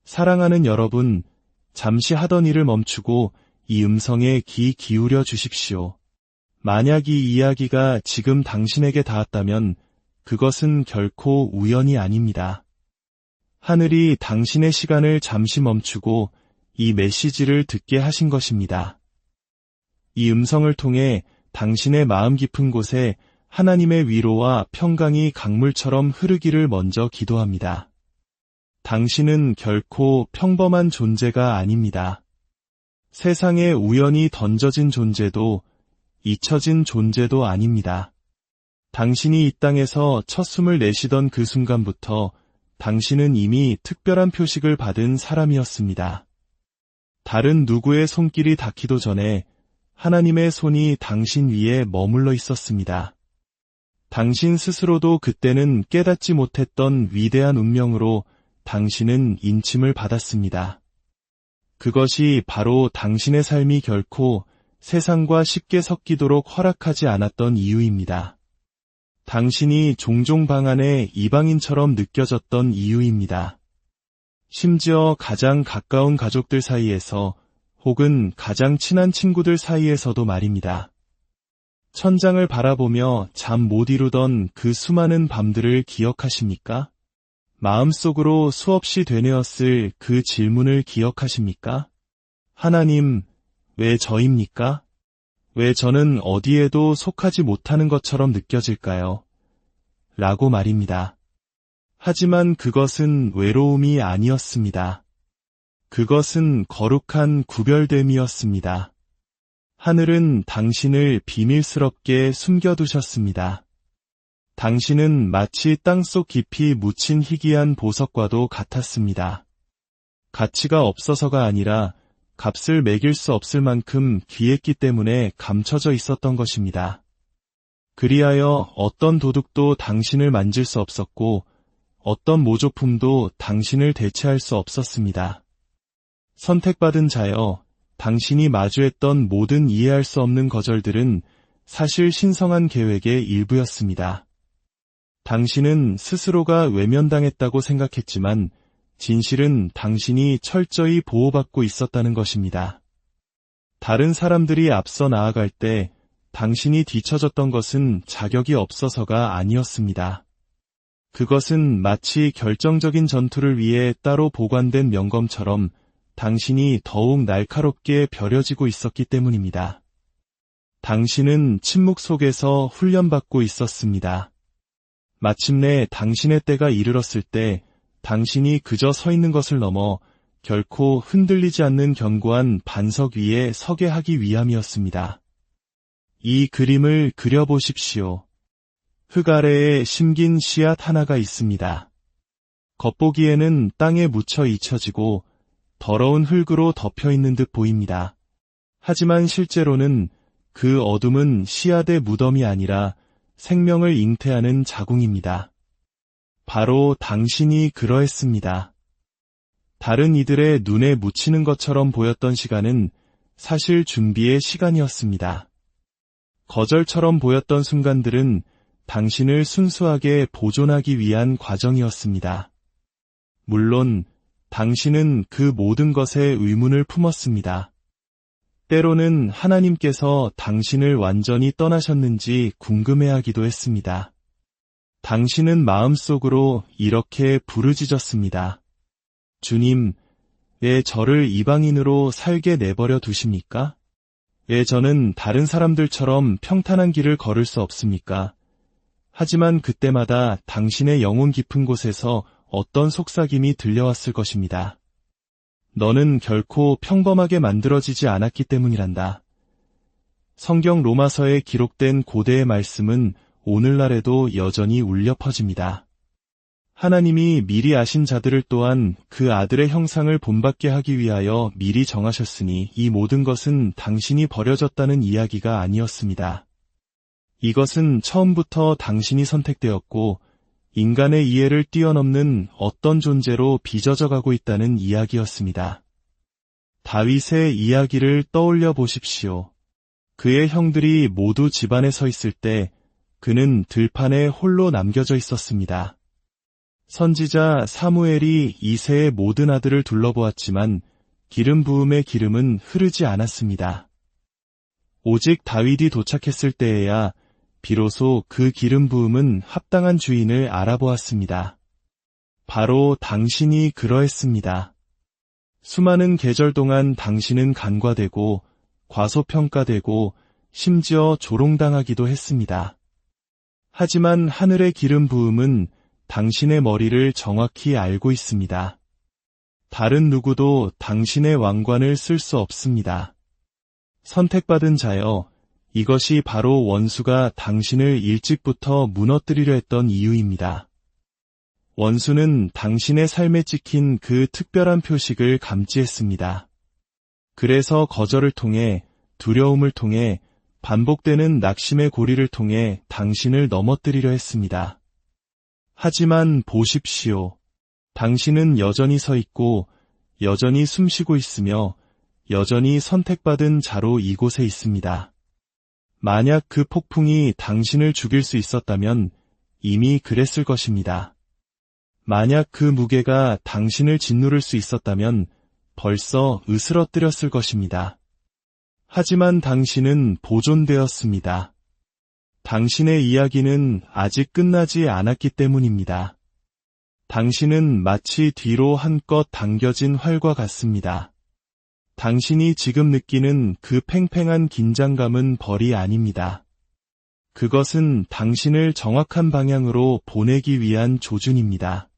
사랑하는 여러분, 잠시 하던 일을 멈추고 이 음성에 귀 기울여 주십시오. 만약 이 이야기가 지금 당신에게 닿았다면 그것은 결코 우연이 아닙니다. 하늘이 당신의 시간을 잠시 멈추고 이 메시지를 듣게 하신 것입니다. 이 음성을 통해 당신의 마음 깊은 곳에 하나님의 위로와 평강이 강물처럼 흐르기를 먼저 기도합니다. 당신은 결코 평범한 존재가 아닙니다. 세상에 우연히 던져진 존재도 잊혀진 존재도 아닙니다. 당신이 이 땅에서 첫 숨을 내쉬던 그 순간부터 당신은 이미 특별한 표식을 받은 사람이었습니다. 다른 누구의 손길이 닿기도 전에 하나님의 손이 당신 위에 머물러 있었습니다. 당신 스스로도 그때는 깨닫지 못했던 위대한 운명으로 당신은 인침을 받았습니다. 그것이 바로 당신의 삶이 결코 세상과 쉽게 섞이도록 허락하지 않았던 이유입니다. 당신이 종종 방 안에 이방인처럼 느껴졌던 이유입니다. 심지어 가장 가까운 가족들 사이에서 혹은 가장 친한 친구들 사이에서도 말입니다. 천장을 바라보며 잠 못 이루던 그 수많은 밤들을 기억하십니까? 마음속으로 수없이 되뇌었을 그 질문을 기억하십니까? 하나님, 왜 저입니까? 왜 저는 어디에도 속하지 못하는 것처럼 느껴질까요? 라고 말입니다. 하지만 그것은 외로움이 아니었습니다. 그것은 거룩한 구별됨이었습니다. 하늘은 당신을 비밀스럽게 숨겨두셨습니다. 당신은 마치 땅속 깊이 묻힌 희귀한 보석과도 같았습니다. 가치가 없어서가 아니라 값을 매길 수 없을 만큼 귀했기 때문에 감춰져 있었던 것입니다. 그리하여 어떤 도둑도 당신을 만질 수 없었고 어떤 모조품도 당신을 대체할 수 없었습니다. 선택받은 자여, 당신이 마주했던 모든 이해할 수 없는 거절들은 사실 신성한 계획의 일부였습니다. 당신은 스스로가 외면당했다고 생각했지만 진실은 당신이 철저히 보호받고 있었다는 것입니다. 다른 사람들이 앞서 나아갈 때 당신이 뒤처졌던 것은 자격이 없어서가 아니었습니다. 그것은 마치 결정적인 전투를 위해 따로 보관된 명검처럼 당신이 더욱 날카롭게 벼려지고 있었기 때문입니다. 당신은 침묵 속에서 훈련받고 있었습니다. 마침내 당신의 때가 이르렀을 때 당신이 그저 서 있는 것을 넘어 결코 흔들리지 않는 견고한 반석 위에 서게 하기 위함이었습니다. 이 그림을 그려보십시오. 흙 아래에 심긴 씨앗 하나가 있습니다. 겉보기에는 땅에 묻혀 잊혀지고 더러운 흙으로 덮여있는 듯 보입니다. 하지만 실제로는 그 어둠은 씨앗의 무덤이 아니라 생명을 잉태하는 자궁입니다. 바로 당신이 그러했습니다. 다른 이들의 눈에 묻히는 것처럼 보였던 시간은 사실 준비의 시간이었습니다. 거절처럼 보였던 순간들은 당신을 순수하게 보존하기 위한 과정이었습니다. 물론 당신은 그 모든 것에 의문을 품었습니다. 때로는 하나님께서 당신을 완전히 떠나셨는지 궁금해하기도 했습니다. 당신은 마음속으로 이렇게 부르짖었습니다. 주님, 왜 저를 이방인으로 살게 내버려 두십니까? 왜 저는 다른 사람들처럼 평탄한 길을 걸을 수 없습니까? 하지만 그때마다 당신의 영혼 깊은 곳에서 어떤 속삭임이 들려왔을 것입니다. 너는 결코 평범하게 만들어지지 않았기 때문이란다. 성경 로마서에 기록된 고대의 말씀은 오늘날에도 여전히 울려 퍼집니다. 하나님이 미리 아신 자들을 또한 그 아들의 형상을 본받게 하기 위하여 미리 정하셨으니 이 모든 것은 당신이 버려졌다는 이야기가 아니었습니다. 이것은 처음부터 당신이 선택되었고 인간의 이해를 뛰어넘는 어떤 존재로 빚어져 가고 있다는 이야기였습니다. 다윗의 이야기를 떠올려 보십시오. 그의 형들이 모두 집안에 서 있을 때 그는 들판에 홀로 남겨져 있었습니다. 선지자 사무엘이 이새의 모든 아들을 둘러보았지만 기름 부음의 기름은 흐르지 않았습니다. 오직 다윗이 도착했을 때에야 비로소 그 기름 부음은 합당한 주인을 알아보았습니다. 바로 당신이 그러했습니다. 수많은 계절 동안 당신은 간과되고 과소평가되고 심지어 조롱당하기도 했습니다. 하지만 하늘의 기름 부음은 당신의 머리를 정확히 알고 있습니다. 다른 누구도 당신의 왕관을 쓸 수 없습니다. 선택받은 자여, 이것이 바로 원수가 당신을 일찍부터 무너뜨리려 했던 이유입니다. 원수는 당신의 삶에 찍힌 그 특별한 표식을 감지했습니다. 그래서 거절을 통해, 두려움을 통해, 반복되는 낙심의 고리를 통해 당신을 넘어뜨리려 했습니다. 하지만 보십시오. 당신은 여전히 서 있고, 여전히 숨쉬고 있으며, 여전히 선택받은 자로 이곳에 있습니다. 만약 그 폭풍이 당신을 죽일 수 있었다면 이미 그랬을 것입니다. 만약 그 무게가 당신을 짓누를 수 있었다면 벌써 으스러뜨렸을 것입니다. 하지만 당신은 보존되었습니다. 당신의 이야기는 아직 끝나지 않았기 때문입니다. 당신은 마치 뒤로 한껏 당겨진 활과 같습니다. 당신이 지금 느끼는 그 팽팽한 긴장감은 벌이 아닙니다. 그것은 당신을 정확한 방향으로 보내기 위한 조준입니다.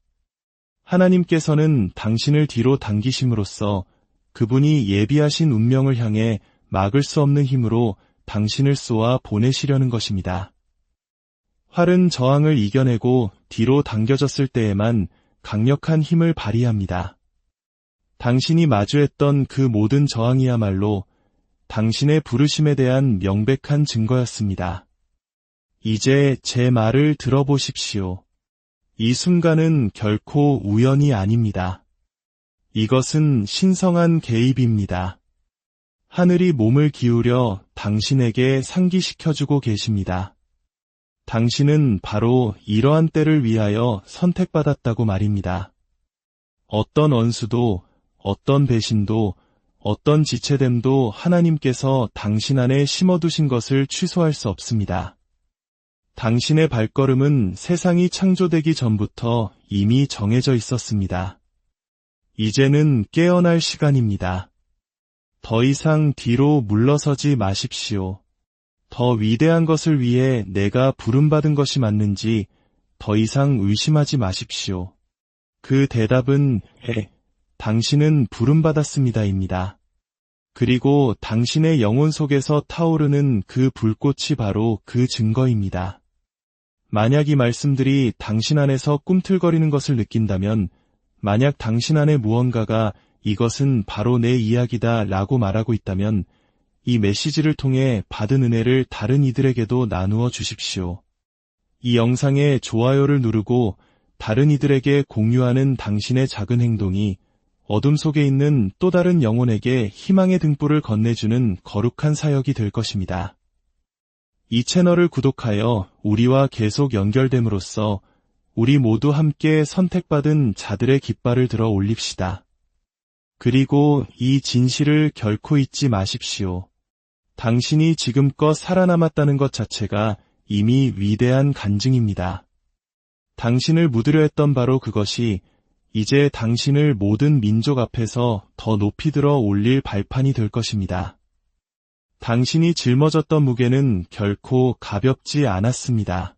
하나님께서는 당신을 뒤로 당기심으로써 그분이 예비하신 운명을 향해 막을 수 없는 힘으로 당신을 쏘아 보내시려는 것입니다. 활은 저항을 이겨내고 뒤로 당겨졌을 때에만 강력한 힘을 발휘합니다. 당신이 마주했던 그 모든 저항이야말로 당신의 부르심에 대한 명백한 증거였습니다. 이제 제 말을 들어보십시오. 이 순간은 결코 우연이 아닙니다. 이것은 신성한 개입입니다. 하늘이 몸을 기울여 당신에게 상기시켜주고 계십니다. 당신은 바로 이러한 때를 위하여 선택받았다고 말입니다. 어떤 원수도, 어떤 배신도, 어떤 지체됨도 하나님께서 당신 안에 심어두신 것을 취소할 수 없습니다. 당신의 발걸음은 세상이 창조되기 전부터 이미 정해져 있었습니다. 이제는 깨어날 시간입니다. 더 이상 뒤로 물러서지 마십시오. 더 위대한 것을 위해 내가 부름받은 것이 맞는지 더 이상 의심하지 마십시오. 그 대답은 당신은 부름받았습니다입니다. 그리고 당신의 영혼 속에서 타오르는 그 불꽃이 바로 그 증거입니다. 만약 이 말씀들이 당신 안에서 꿈틀거리는 것을 느낀다면, 만약 당신 안에 무언가가 이것은 바로 내 이야기다 라고 말하고 있다면 이 메시지를 통해 받은 은혜를 다른 이들에게도 나누어 주십시오. 이 영상에 좋아요를 누르고 다른 이들에게 공유하는 당신의 작은 행동이 어둠 속에 있는 또 다른 영혼에게 희망의 등불을 건네주는 거룩한 사역이 될 것입니다. 이 채널을 구독하여 우리와 계속 연결됨으로써 우리 모두 함께 선택받은 자들의 깃발을 들어 올립시다. 그리고 이 진실을 결코 잊지 마십시오. 당신이 지금껏 살아남았다는 것 자체가 이미 위대한 간증입니다. 당신을 묻으려 했던 바로 그것이 이제 당신을 모든 민족 앞에서 더 높이 들어 올릴 발판이 될 것입니다. 당신이 짊어졌던 무게는 결코 가볍지 않았습니다.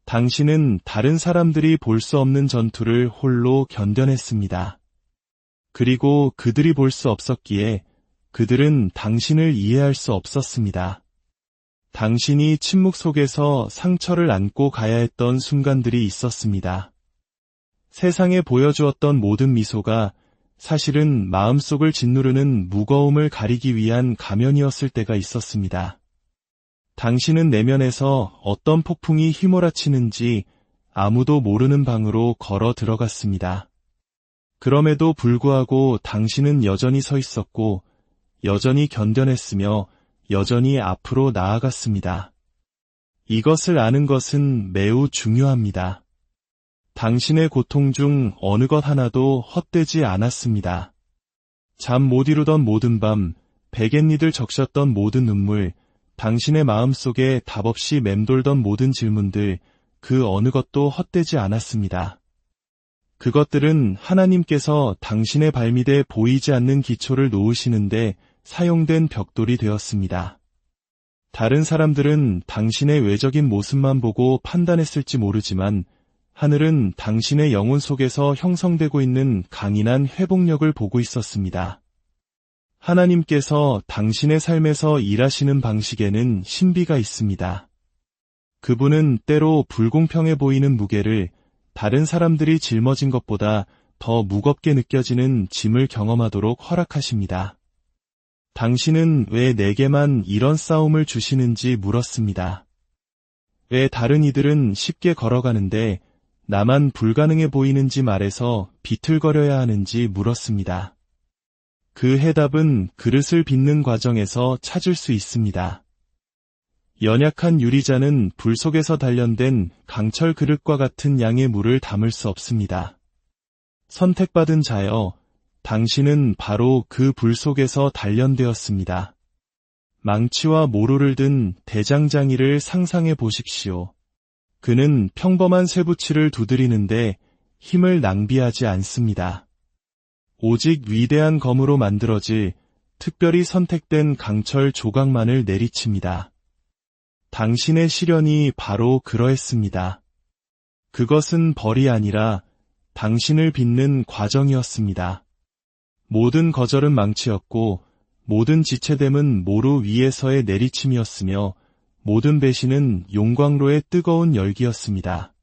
당신은 다른 사람들이 볼 수 없는 전투를 홀로 견뎌냈습니다. 그리고 그들이 볼 수 없었기에 그들은 당신을 이해할 수 없었습니다. 당신이 침묵 속에서 상처를 안고 가야 했던 순간들이 있었습니다. 세상에 보여주었던 모든 미소가 사실은 마음속을 짓누르는 무거움을 가리기 위한 가면이었을 때가 있었습니다. 당신은 내면에서 어떤 폭풍이 휘몰아치는지 아무도 모르는 방으로 걸어 들어갔습니다. 그럼에도 불구하고 당신은 여전히 서 있었고, 여전히 견뎌냈으며 여전히 앞으로 나아갔습니다. 이것을 아는 것은 매우 중요합니다. 당신의 고통 중 어느 것 하나도 헛되지 않았습니다. 잠 못 이루던 모든 밤, 베갯니들 적셨던 모든 눈물, 당신의 마음속에 답없이 맴돌던 모든 질문들, 그 어느 것도 헛되지 않았습니다. 그것들은 하나님께서 당신의 발밑에 보이지 않는 기초를 놓으시는데 사용된 벽돌이 되었습니다. 다른 사람들은 당신의 외적인 모습만 보고 판단했을지 모르지만 하늘은 당신의 영혼 속에서 형성되고 있는 강인한 회복력을 보고 있었습니다. 하나님께서 당신의 삶에서 일하시는 방식에는 신비가 있습니다. 그분은 때로 불공평해 보이는 무게를 다른 사람들이 짊어진 것보다 더 무겁게 느껴지는 짐을 경험하도록 허락하십니다. 당신은 왜 내게만 이런 싸움을 주시는지 물었습니다. 왜 다른 이들은 쉽게 걸어가는데 나만 불가능해 보이는지 말해서 비틀거려야 하는지 물었습니다. 그 해답은 그릇을 빚는 과정에서 찾을 수 있습니다. 연약한 유리잔은 불 속에서 단련된 강철 그릇과 같은 양의 물을 담을 수 없습니다. 선택받은 자여, 당신은 바로 그 불 속에서 단련되었습니다. 망치와 모루를 든 대장장이를 상상해 보십시오. 그는 평범한 쇠붙이를 두드리는데 힘을 낭비하지 않습니다. 오직 위대한 검으로 만들어질 특별히 선택된 강철 조각만을 내리칩니다. 당신의 시련이 바로 그러했습니다. 그것은 벌이 아니라 당신을 빚는 과정이었습니다. 모든 거절은 망치였고 모든 지체됨은 모루 위에서의 내리침이었으며 모든 배신은 용광로의 뜨거운 열기였습니다.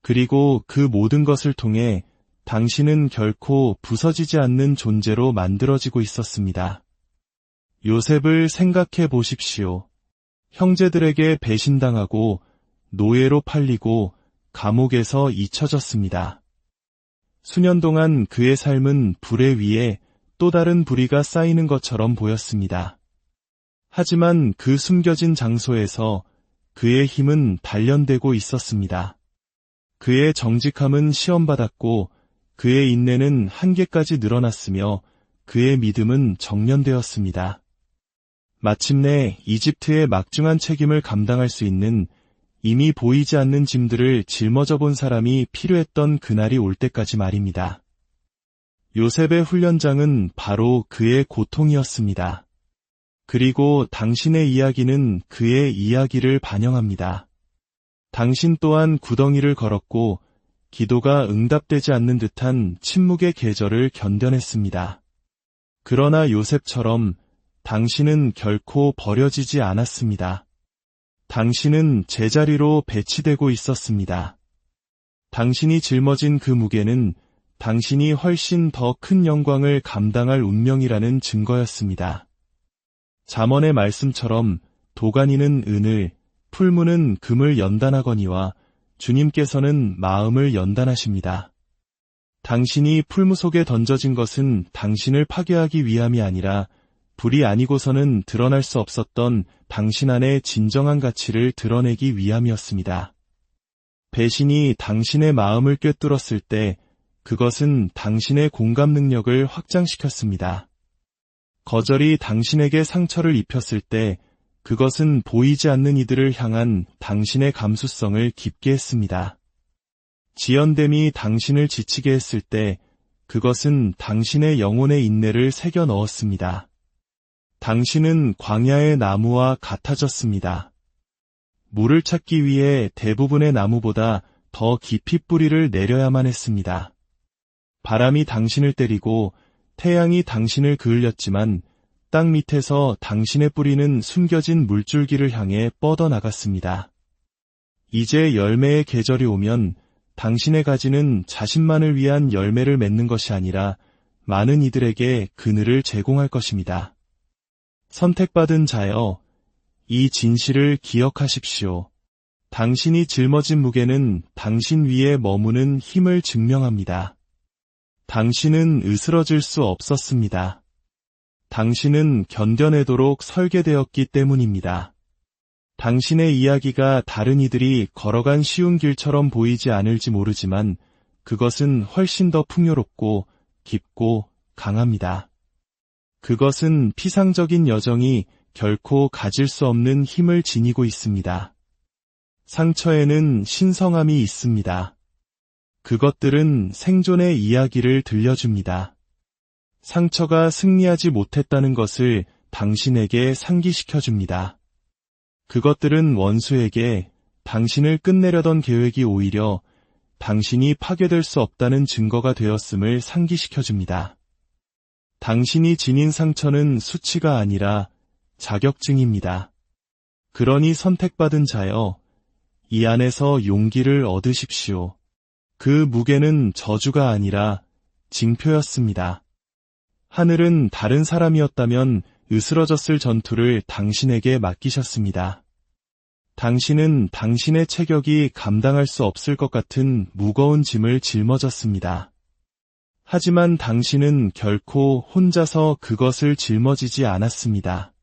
그리고 그 모든 것을 통해 당신은 결코 부서지지 않는 존재로 만들어지고 있었습니다. 요셉을 생각해 보십시오. 형제들에게 배신당하고 노예로 팔리고 감옥에서 잊혀졌습니다. 수년 동안 그의 삶은 불에 위에 또 다른 불이가 쌓이는 것처럼 보였습니다. 하지만 그 숨겨진 장소에서 그의 힘은 단련되고 있었습니다. 그의 정직함은 시험받았고 그의 인내는 한계까지 늘어났으며 그의 믿음은 정련되었습니다. 마침내 이집트의 막중한 책임을 감당할 수 있는 이미 보이지 않는 짐들을 짊어져 본 사람이 필요했던 그날이 올 때까지 말입니다. 요셉의 훈련장은 바로 그의 고통이었습니다. 그리고 당신의 이야기는 그의 이야기를 반영합니다. 당신 또한 구덩이를 걸었고 기도가 응답되지 않는 듯한 침묵의 계절을 견뎌냈습니다. 그러나 요셉처럼 당신은 결코 버려지지 않았습니다. 당신은 제자리로 배치되고 있었습니다. 당신이 짊어진 그 무게는 당신이 훨씬 더 큰 영광을 감당할 운명이라는 증거였습니다. 잠언의 말씀처럼 도가니는 은을, 풀무는 금을 연단하거니와 주님께서는 마음을 연단하십니다. 당신이 풀무 속에 던져진 것은 당신을 파괴하기 위함이 아니라 불이 아니고서는 드러날 수 없었던 당신 안의 진정한 가치를 드러내기 위함이었습니다. 배신이 당신의 마음을 꿰뚫었을 때 그것은 당신의 공감 능력을 확장시켰습니다. 거절이 당신에게 상처를 입혔을 때 그것은 보이지 않는 이들을 향한 당신의 감수성을 깊게 했습니다. 지연됨이 당신을 지치게 했을 때 그것은 당신의 영혼의 인내를 새겨 넣었습니다. 당신은 광야의 나무와 같아졌습니다. 물을 찾기 위해 대부분의 나무보다 더 깊이 뿌리를 내려야만 했습니다. 바람이 당신을 때리고 태양이 당신을 그을렸지만 땅 밑에서 당신의 뿌리는 숨겨진 물줄기를 향해 뻗어나갔습니다. 이제 열매의 계절이 오면 당신의 가지는 자신만을 위한 열매를 맺는 것이 아니라 많은 이들에게 그늘을 제공할 것입니다. 선택받은 자여, 이 진실을 기억하십시오. 당신이 짊어진 무게는 당신 위에 머무는 힘을 증명합니다. 당신은 으스러질 수 없었습니다. 당신은 견뎌내도록 설계되었기 때문입니다. 당신의 이야기가 다른 이들이 걸어간 쉬운 길처럼 보이지 않을지 모르지만 그것은 훨씬 더 풍요롭고 깊고 강합니다. 그것은 피상적인 여정이 결코 가질 수 없는 힘을 지니고 있습니다. 상처에는 신성함이 있습니다. 그것들은 생존의 이야기를 들려줍니다. 상처가 승리하지 못했다는 것을 당신에게 상기시켜줍니다. 그것들은 원수에게 당신을 끝내려던 계획이 오히려 당신이 파괴될 수 없다는 증거가 되었음을 상기시켜줍니다. 당신이 지닌 상처는 수치가 아니라 자격증입니다. 그러니 선택받은 자여, 이 안에서 용기를 얻으십시오. 그 무게는 저주가 아니라 징표였습니다. 하늘은 다른 사람이었다면 으스러졌을 전투를 당신에게 맡기셨습니다. 당신은 당신의 체격이 감당할 수 없을 것 같은 무거운 짐을 짊어졌습니다. 하지만 당신은 결코 혼자서 그것을 짊어지지 않았습니다.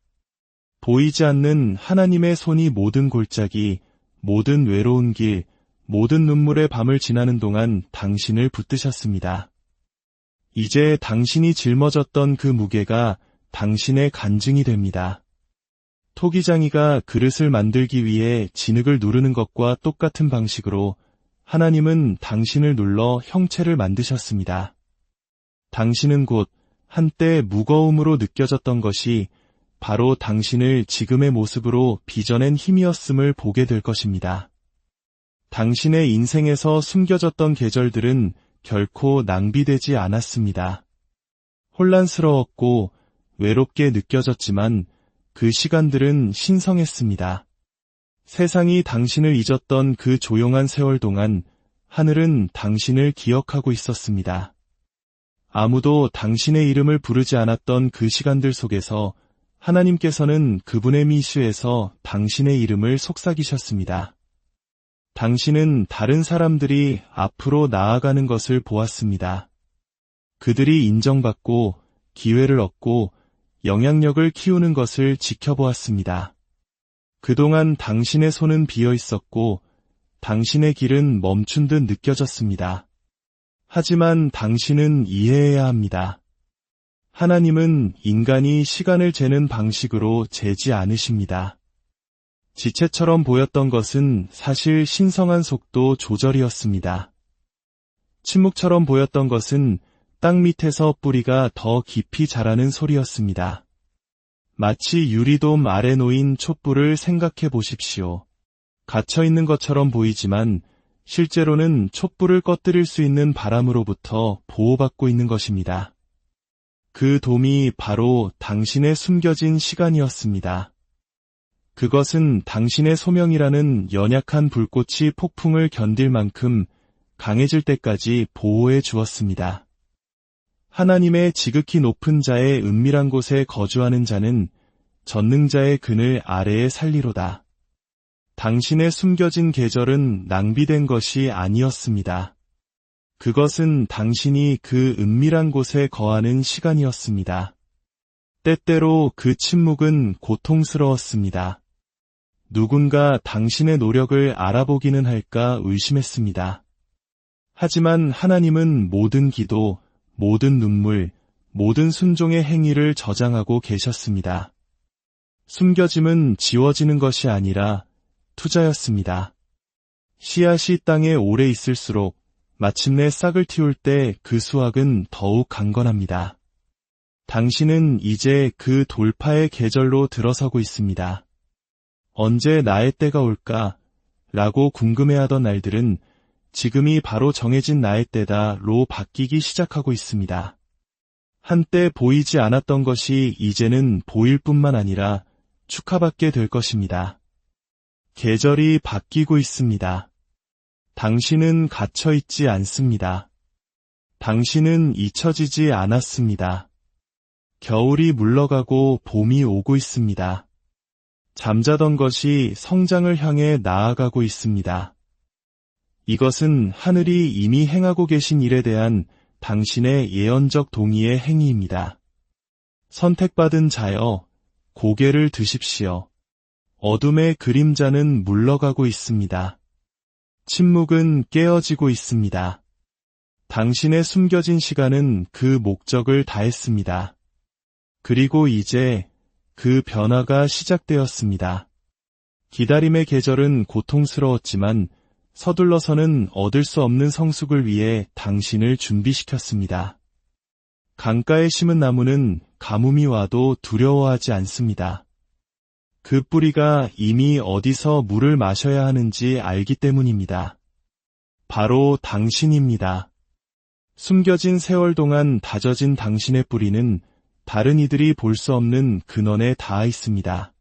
보이지 않는 하나님의 손이 모든 골짜기, 모든 외로운 길, 모든 눈물의 밤을 지나는 동안 당신을 붙드셨습니다. 이제 당신이 짊어졌던 그 무게가 당신의 간증이 됩니다. 토기장이가 그릇을 만들기 위해 진흙을 누르는 것과 똑같은 방식으로 하나님은 당신을 눌러 형체를 만드셨습니다. 당신은 곧 한때 무거움으로 느껴졌던 것이 바로 당신을 지금의 모습으로 빚어낸 힘이었음을 보게 될 것입니다. 당신의 인생에서 숨겨졌던 계절들은 결코 낭비되지 않았습니다. 혼란스러웠고 외롭게 느껴졌지만 그 시간들은 신성했습니다. 세상이 당신을 잊었던 그 조용한 세월 동안 하늘은 당신을 기억하고 있었습니다. 아무도 당신의 이름을 부르지 않았던 그 시간들 속에서 하나님께서는 그분의 미슈에서 당신의 이름을 속삭이셨습니다. 당신은 다른 사람들이 앞으로 나아가는 것을 보았습니다. 그들이 인정받고 기회를 얻고 영향력을 키우는 것을 지켜보았습니다. 그동안 당신의 손은 비어 있었고 당신의 길은 멈춘 듯 느껴졌습니다. 하지만 당신은 이해해야 합니다. 하나님은 인간이 시간을 재는 방식으로 재지 않으십니다. 지체처럼 보였던 것은 사실 신성한 속도 조절이었습니다. 침묵처럼 보였던 것은 땅 밑에서 뿌리가 더 깊이 자라는 소리였습니다. 마치 유리돔 아래 놓인 촛불을 생각해 보십시오. 갇혀있는 것처럼 보이지만 실제로는 촛불을 꺼뜨릴 수 있는 바람으로부터 보호받고 있는 것입니다. 그 돔이 바로 당신의 숨겨진 시간이었습니다. 그것은 당신의 소명이라는 연약한 불꽃이 폭풍을 견딜 만큼 강해질 때까지 보호해 주었습니다. 하나님의 지극히 높은 자의 은밀한 곳에 거주하는 자는 전능자의 그늘 아래에 살리로다. 당신의 숨겨진 계절은 낭비된 것이 아니었습니다. 그것은 당신이 그 은밀한 곳에 거하는 시간이었습니다. 때때로 그 침묵은 고통스러웠습니다. 누군가 당신의 노력을 알아보기는 할까 의심했습니다. 하지만 하나님은 모든 기도, 모든 눈물, 모든 순종의 행위를 저장하고 계셨습니다. 숨겨짐은 지워지는 것이 아니라 투자였습니다. 씨앗이 땅에 오래 있을수록 마침내 싹을 틔울 때 그 수확은 더욱 강건합니다. 당신은 이제 그 돌파의 계절로 들어서고 있습니다. 언제 나의 때가 올까? 라고 궁금해하던 날들은 지금이 바로 정해진 나의 때다로 바뀌기 시작하고 있습니다. 한때 보이지 않았던 것이 이제는 보일 뿐만 아니라 축하받게 될 것입니다. 계절이 바뀌고 있습니다. 당신은 갇혀있지 않습니다. 당신은 잊혀지지 않았습니다. 겨울이 물러가고 봄이 오고 있습니다. 잠자던 것이 성장을 향해 나아가고 있습니다. 이것은 하늘이 이미 행하고 계신 일에 대한 당신의 예언적 동의의 행위입니다. 선택받은 자여, 고개를 드십시오. 어둠의 그림자는 물러가고 있습니다. 침묵은 깨어지고 있습니다. 당신의 숨겨진 시간은 그 목적을 다했습니다. 그리고 이제 그 변화가 시작되었습니다. 기다림의 계절은 고통스러웠지만 서둘러서는 얻을 수 없는 성숙을 위해 당신을 준비시켰습니다. 강가에 심은 나무는 가뭄이 와도 두려워하지 않습니다. 그 뿌리가 이미 어디서 물을 마셔야 하는지 알기 때문입니다. 바로 당신입니다. 숨겨진 세월 동안 다져진 당신의 뿌리는 다른 이들이 볼 수 없는 근원에 닿아 있습니다.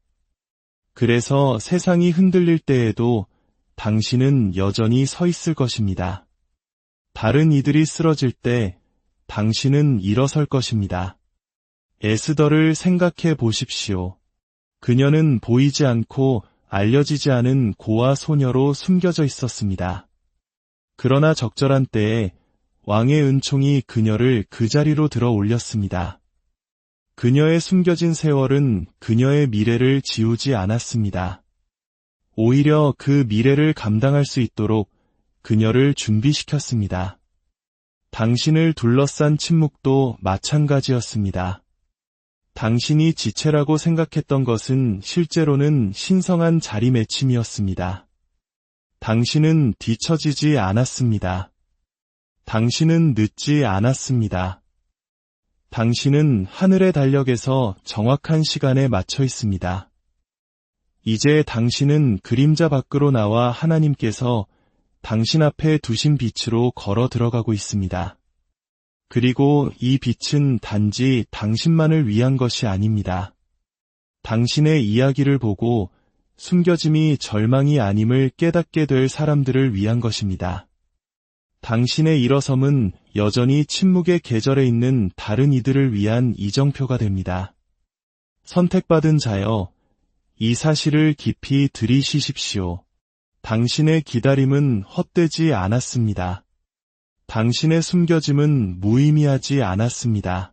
그래서 세상이 흔들릴 때에도 당신은 여전히 서 있을 것입니다. 다른 이들이 쓰러질 때 당신은 일어설 것입니다. 에스더를 생각해 보십시오. 그녀는 보이지 않고 알려지지 않은 고아 소녀로 숨겨져 있었습니다. 그러나 적절한 때에 왕의 은총이 그녀를 그 자리로 들어 올렸습니다. 그녀의 숨겨진 세월은 그녀의 미래를 지우지 않았습니다. 오히려 그 미래를 감당할 수 있도록 그녀를 준비시켰습니다. 당신을 둘러싼 침묵도 마찬가지였습니다. 당신이 지체라고 생각했던 것은 실제로는 신성한 자리매침이었습니다. 당신은 뒤처지지 않았습니다. 당신은 늦지 않았습니다. 당신은 하늘의 달력에서 정확한 시간에 맞춰 있습니다. 이제 당신은 그림자 밖으로 나와 하나님께서 당신 앞에 두신 빛으로 걸어 들어가고 있습니다. 그리고 이 빛은 단지 당신만을 위한 것이 아닙니다. 당신의 이야기를 보고 숨겨짐이 절망이 아님을 깨닫게 될 사람들을 위한 것입니다. 당신의 일어섬은 여전히 침묵의 계절에 있는 다른 이들을 위한 이정표가 됩니다. 선택받은 자여, 이 사실을 깊이 들이쉬십시오. 당신의 기다림은 헛되지 않았습니다. 당신의 숨겨짐은 무의미하지 않았습니다.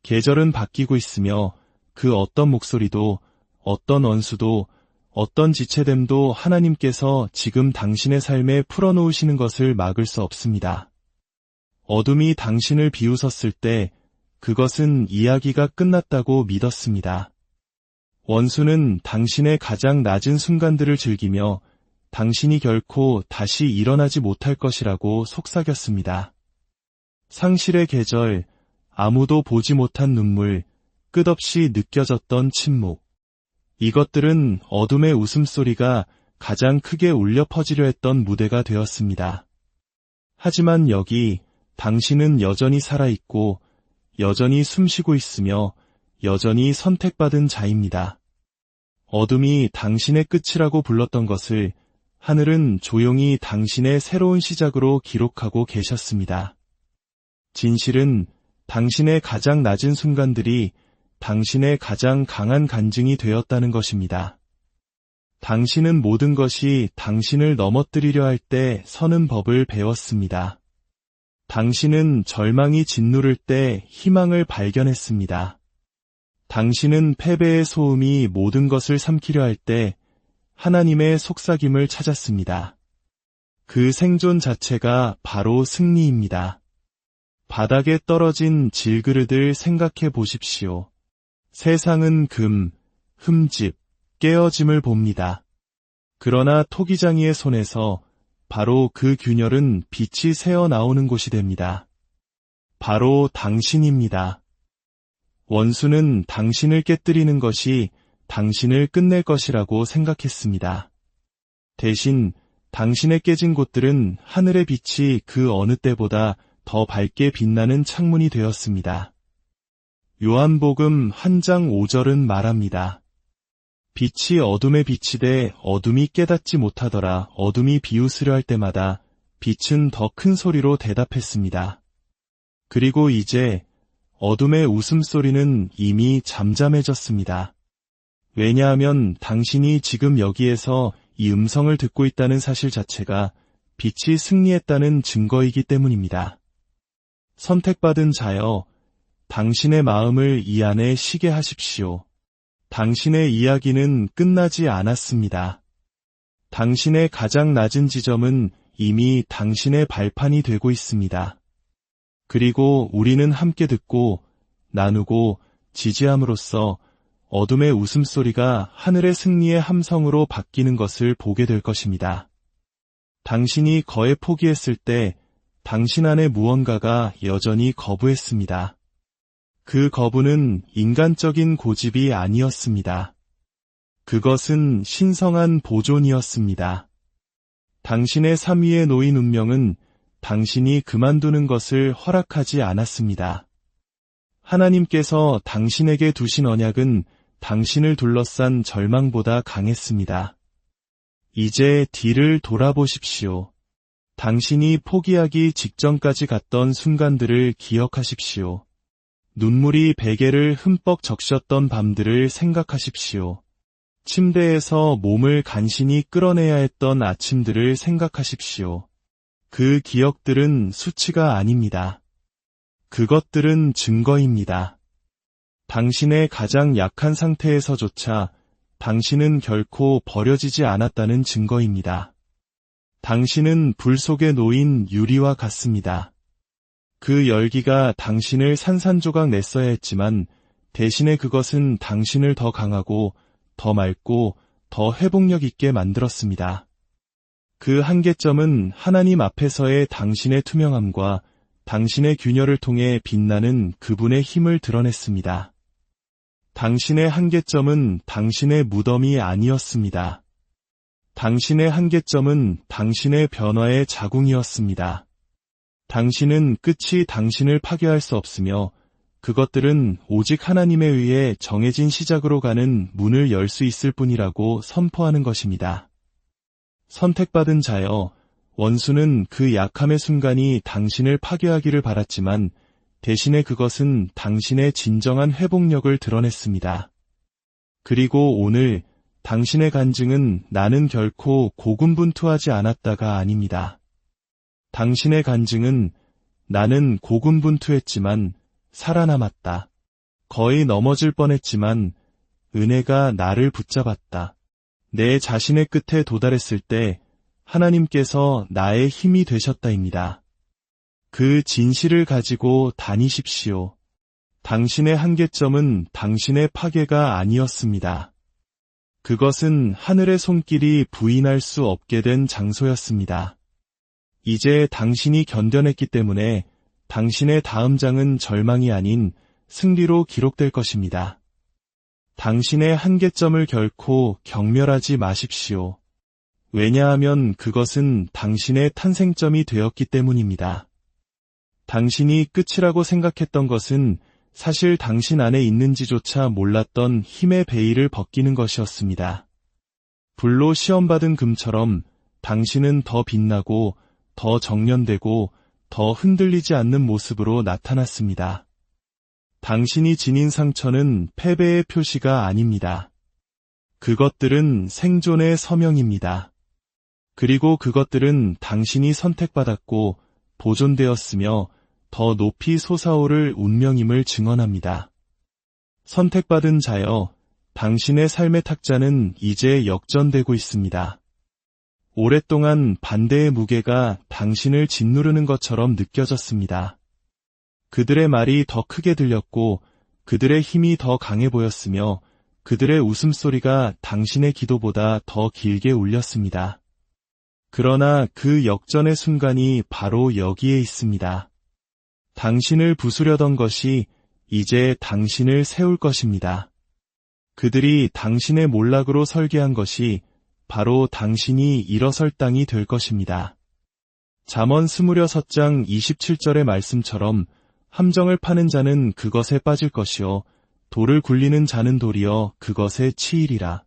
계절은 바뀌고 있으며 그 어떤 목소리도, 어떤 원수도, 어떤 지체됨도 하나님께서 지금 당신의 삶에 풀어놓으시는 것을 막을 수 없습니다. 어둠이 당신을 비웃었을 때 그것은 이야기가 끝났다고 믿었습니다. 원수는 당신의 가장 낮은 순간들을 즐기며 당신이 결코 다시 일어나지 못할 것이라고 속삭였습니다. 상실의 계절, 아무도 보지 못한 눈물, 끝없이 느껴졌던 침묵. 이것들은 어둠의 웃음소리가 가장 크게 울려 퍼지려 했던 무대가 되었습니다. 하지만 여기 당신은 여전히 살아있고 여전히 숨쉬고 있으며 여전히 선택받은 자입니다. 어둠이 당신의 끝이라고 불렀던 것을 하늘은 조용히 당신의 새로운 시작으로 기록하고 계셨습니다. 진실은 당신의 가장 낮은 순간들이 당신의 가장 강한 간증이 되었다는 것입니다. 당신은 모든 것이 당신을 넘어뜨리려 할 때 서는 법을 배웠습니다. 당신은 절망이 짓누를 때 희망을 발견했습니다. 당신은 패배의 소음이 모든 것을 삼키려 할 때 하나님의 속삭임을 찾았습니다. 그 생존 자체가 바로 승리입니다. 바닥에 떨어진 질그릇을 생각해 보십시오. 세상은 금, 흠집, 깨어짐을 봅니다. 그러나 토기장이의 손에서 바로 그 균열은 빛이 새어나오는 곳이 됩니다. 바로 당신입니다. 원수는 당신을 깨뜨리는 것이 당신을 끝낼 것이라고 생각했습니다. 대신 당신의 깨진 곳들은 하늘의 빛이 그 어느 때보다 더 밝게 빛나는 창문이 되었습니다. 요한복음 1장 5절은 말합니다. 빛이 어둠에 비치되 어둠이 깨닫지 못하더라. 어둠이 비웃으려 할 때마다 빛은 더 큰 소리로 대답했습니다. 그리고 이제 어둠의 웃음소리는 이미 잠잠해졌습니다. 왜냐하면 당신이 지금 여기에서 이 음성을 듣고 있다는 사실 자체가 빛이 승리했다는 증거이기 때문입니다. 선택받은 자여, 당신의 마음을 이 안에 쉬게 하십시오. 당신의 이야기는 끝나지 않았습니다. 당신의 가장 낮은 지점은 이미 당신의 발판이 되고 있습니다. 그리고 우리는 함께 듣고, 나누고, 지지함으로써 어둠의 웃음소리가 하늘의 승리의 함성으로 바뀌는 것을 보게 될 것입니다. 당신이 거에 포기했을 때 당신 안에 무언가가 여전히 거부했습니다. 그 거부는 인간적인 고집이 아니었습니다. 그것은 신성한 보존이었습니다. 당신의 삶 위에 놓인 운명은 당신이 그만두는 것을 허락하지 않았습니다. 하나님께서 당신에게 두신 언약은 당신을 둘러싼 절망보다 강했습니다. 이제 뒤를 돌아보십시오. 당신이 포기하기 직전까지 갔던 순간들을 기억하십시오. 눈물이 베개를 흠뻑 적셨던 밤들을 생각하십시오. 침대에서 몸을 간신히 끌어내야 했던 아침들을 생각하십시오. 그 기억들은 수치가 아닙니다. 그것들은 증거입니다. 당신의 가장 약한 상태에서조차 당신은 결코 버려지지 않았다는 증거입니다. 당신은 불 속에 놓인 유리와 같습니다. 그 열기가 당신을 산산조각 냈어야 했지만 대신에 그것은 당신을 더 강하고 더 맑고 더 회복력 있게 만들었습니다. 그 한계점은 하나님 앞에서의 당신의 투명함과 당신의 균열을 통해 빛나는 그분의 힘을 드러냈습니다. 당신의 한계점은 당신의 무덤이 아니었습니다. 당신의 한계점은 당신의 변화의 자궁이었습니다. 당신은 끝이 당신을 파괴할 수 없으며 그것들은 오직 하나님에 의해 정해진 시작으로 가는 문을 열 수 있을 뿐이라고 선포하는 것입니다. 선택받은 자여, 원수는 그 약함의 순간이 당신을 파괴하기를 바랐지만 대신에 그것은 당신의 진정한 회복력을 드러냈습니다. 그리고 오늘 당신의 간증은 나는 결코 고군분투하지 않았다가 아닙니다. 당신의 간증은 나는 고군분투했지만 살아남았다. 거의 넘어질 뻔했지만 은혜가 나를 붙잡았다. 내 자신의 끝에 도달했을 때 하나님께서 나의 힘이 되셨다입니다. 그 진실을 가지고 다니십시오. 당신의 한계점은 당신의 파괴가 아니었습니다. 그것은 하늘의 손길이 부인할 수 없게 된 장소였습니다. 이제 당신이 견뎌냈기 때문에 당신의 다음 장은 절망이 아닌 승리로 기록될 것입니다. 당신의 한계점을 결코 경멸하지 마십시오. 왜냐하면 그것은 당신의 탄생점이 되었기 때문입니다. 당신이 끝이라고 생각했던 것은 사실 당신 안에 있는지조차 몰랐던 힘의 베일을 벗기는 것이었습니다. 불로 시험받은 금처럼 당신은 더 빛나고 더 정련되고 더 흔들리지 않는 모습으로 나타났습니다. 당신이 지닌 상처는 패배의 표시가 아닙니다. 그것들은 생존의 서명입니다. 그리고 그것들은 당신이 선택받았고 보존되었으며 더 높이 솟아오를 운명임을 증언합니다. 선택받은 자여, 당신의 삶의 탁자는 이제 역전되고 있습니다. 오랫동안 반대의 무게가 당신을 짓누르는 것처럼 느껴졌습니다. 그들의 말이 더 크게 들렸고 그들의 힘이 더 강해 보였으며 그들의 웃음소리가 당신의 기도보다 더 길게 울렸습니다. 그러나 그 역전의 순간이 바로 여기에 있습니다. 당신을 부수려던 것이 이제 당신을 세울 것입니다. 그들이 당신의 몰락으로 설계한 것이 바로 당신이 일어설 땅이 될 것입니다. 잠언 26장 27절의 말씀처럼 함정을 파는 자는 그것에 빠질 것이요 돌을 굴리는 자는 도리어 그것에 치이리라.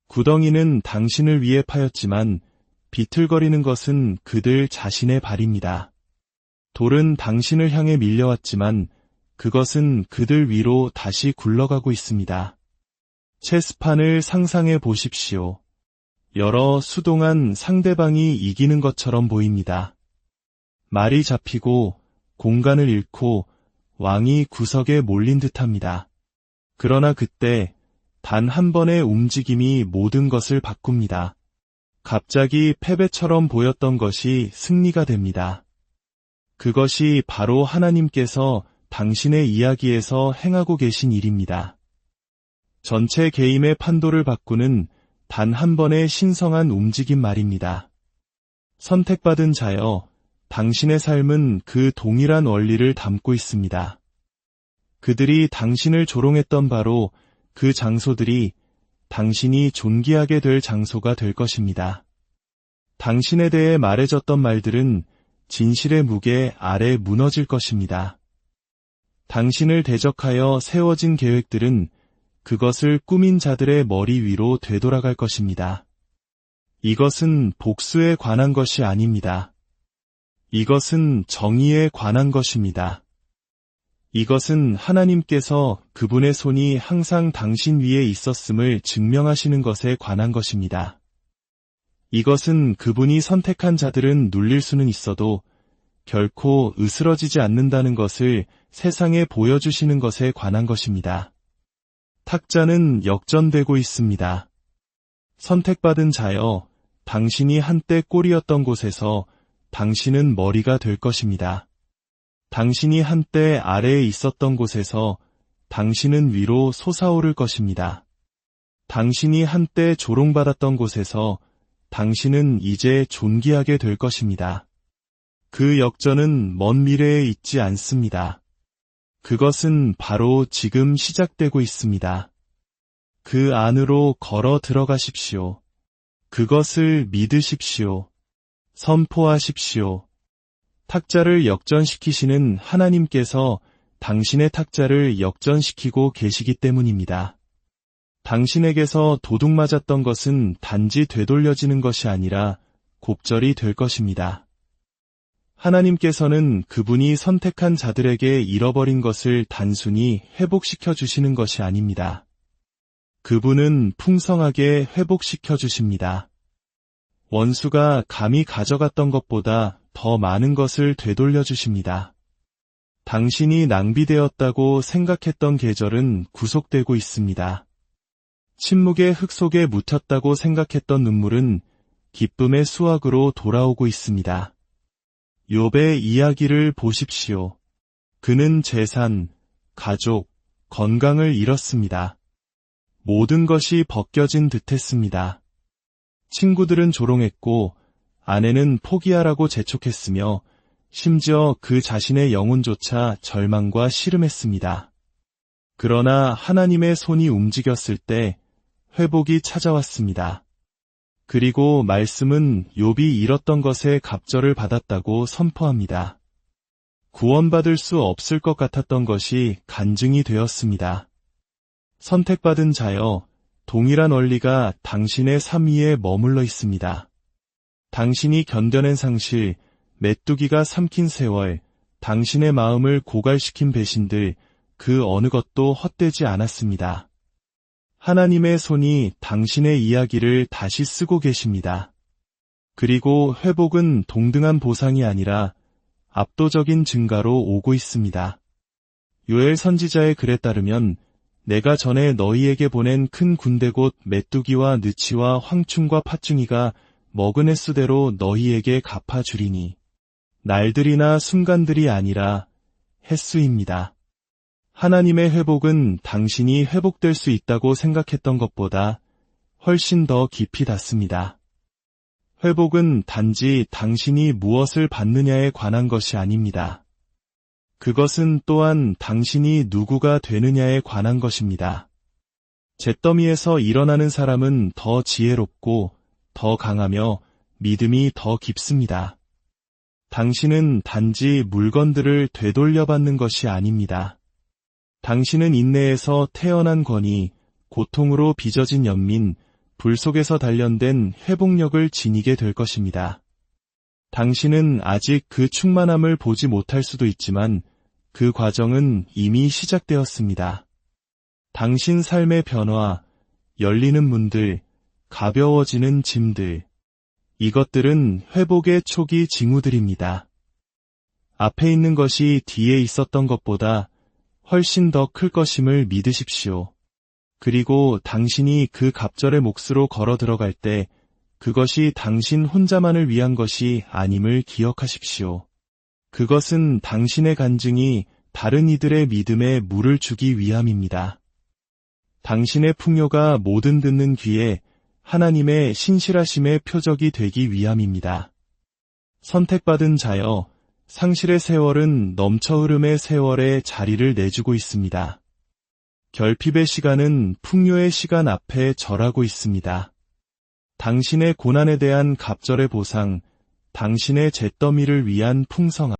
구덩이는 당신을 위해 파였지만 비틀거리는 것은 그들 자신의 발입니다. 돌은 당신을 향해 밀려왔지만 그것은 그들 위로 다시 굴러가고 있습니다. 체스판을 상상해 보십시오. 여러 수 동안 상대방이 이기는 것처럼 보입니다. 말이 잡히고 공간을 잃고 왕이 구석에 몰린 듯합니다. 그러나 그때 단 한 번의 움직임이 모든 것을 바꿉니다. 갑자기 패배처럼 보였던 것이 승리가 됩니다. 그것이 바로 하나님께서 당신의 이야기에서 행하고 계신 일입니다. 전체 게임의 판도를 바꾸는 단 한 번의 신성한 움직임 말입니다. 선택받은 자여, 당신의 삶은 그 동일한 원리를 담고 있습니다. 그들이 당신을 조롱했던 바로 그 장소들이 당신이 존귀하게 될 장소가 될 것입니다. 당신에 대해 말해졌던 말들은 진실의 무게 아래 무너질 것입니다. 당신을 대적하여 세워진 계획들은 그것을 꾸민 자들의 머리 위로 되돌아갈 것입니다. 이것은 복수에 관한 것이 아닙니다. 이것은 정의에 관한 것입니다. 이것은 하나님께서 그분의 손이 항상 당신 위에 있었음을 증명하시는 것에 관한 것입니다. 이것은 그분이 선택한 자들은 눌릴 수는 있어도 결코 으스러지지 않는다는 것을 세상에 보여주시는 것에 관한 것입니다. 탁자는 역전되고 있습니다. 선택받은 자여, 당신이 한때 꼴이었던 곳에서 당신은 머리가 될 것입니다. 당신이 한때 아래에 있었던 곳에서 당신은 위로 솟아오를 것입니다. 당신이 한때 조롱받았던 곳에서 당신은 이제 존귀하게 될 것입니다. 그 역전은 먼 미래에 있지 않습니다. 그것은 바로 지금 시작되고 있습니다. 그 안으로 걸어 들어가십시오. 그것을 믿으십시오. 선포하십시오. 탁자를 역전시키시는 하나님께서 당신의 탁자를 역전시키고 계시기 때문입니다. 당신에게서 도둑 맞았던 것은 단지 되돌려지는 것이 아니라 곱절이 될 것입니다. 하나님께서는 그분이 선택한 자들에게 잃어버린 것을 단순히 회복시켜 주시는 것이 아닙니다. 그분은 풍성하게 회복시켜 주십니다. 원수가 감히 가져갔던 것보다 더 많은 것을 되돌려 주십니다. 당신이 낭비되었다고 생각했던 계절은 구속되고 있습니다. 침묵의 흙 속에 묻혔다고 생각했던 눈물은 기쁨의 수확으로 돌아오고 있습니다. 욥의 이야기를 보십시오. 그는 재산, 가족, 건강을 잃었습니다. 모든 것이 벗겨진 듯했습니다. 친구들은 조롱했고 아내는 포기하라고 재촉했으며 심지어 그 자신의 영혼조차 절망과 씨름했습니다. 그러나 하나님의 손이 움직였을 때 회복이 찾아왔습니다. 그리고 말씀은 욥이 잃었던 것에 갑절을 받았다고 선포합니다. 구원받을 수 없을 것 같았던 것이 간증이 되었습니다. 선택받은 자여, 동일한 원리가 당신의 삶 위에 머물러 있습니다. 당신이 견뎌낸 상실, 메뚜기가 삼킨 세월, 당신의 마음을 고갈시킨 배신들, 그 어느 것도 헛되지 않았습니다. 하나님의 손이 당신의 이야기를 다시 쓰고 계십니다. 그리고 회복은 동등한 보상이 아니라 압도적인 증가로 오고 있습니다. 요엘 선지자의 글에 따르면 내가 전에 너희에게 보낸 큰 군대 곧 메뚜기와 느치와 황충과 팥중이가 먹은 횟수대로 너희에게 갚아주리니 날들이나 순간들이 아니라 횟수입니다. 하나님의 회복은 당신이 회복될 수 있다고 생각했던 것보다 훨씬 더 깊이 닿습니다. 회복은 단지 당신이 무엇을 받느냐에 관한 것이 아닙니다. 그것은 또한 당신이 누구가 되느냐에 관한 것입니다. 잿더미에서 일어나는 사람은 더 지혜롭고 더 강하며 믿음이 더 깊습니다. 당신은 단지 물건들을 되돌려받는 것이 아닙니다. 당신은 인내에서 태어난 권위, 고통으로 빚어진 연민, 불 속에서 단련된 회복력을 지니게 될 것입니다. 당신은 아직 그 충만함을 보지 못할 수도 있지만 그 과정은 이미 시작되었습니다. 당신 삶의 변화, 열리는 문들, 가벼워지는 짐들, 이것들은 회복의 초기 징후들입니다. 앞에 있는 것이 뒤에 있었던 것보다 훨씬 더 클 것임을 믿으십시오. 그리고 당신이 그 갑절의 몫으로 걸어 들어갈 때 그것이 당신 혼자만을 위한 것이 아님을 기억하십시오. 그것은 당신의 간증이 다른 이들의 믿음에 물을 주기 위함입니다. 당신의 풍요가 모든 듣는 귀에 하나님의 신실하심의 표적이 되기 위함입니다. 선택받은 자여, 상실의 세월은 넘쳐 흐름의 세월에 자리를 내주고 있습니다. 결핍의 시간은 풍요의 시간 앞에 절하고 있습니다. 당신의 고난에 대한 갑절의 보상, 당신의 잿더미를 위한 풍성함,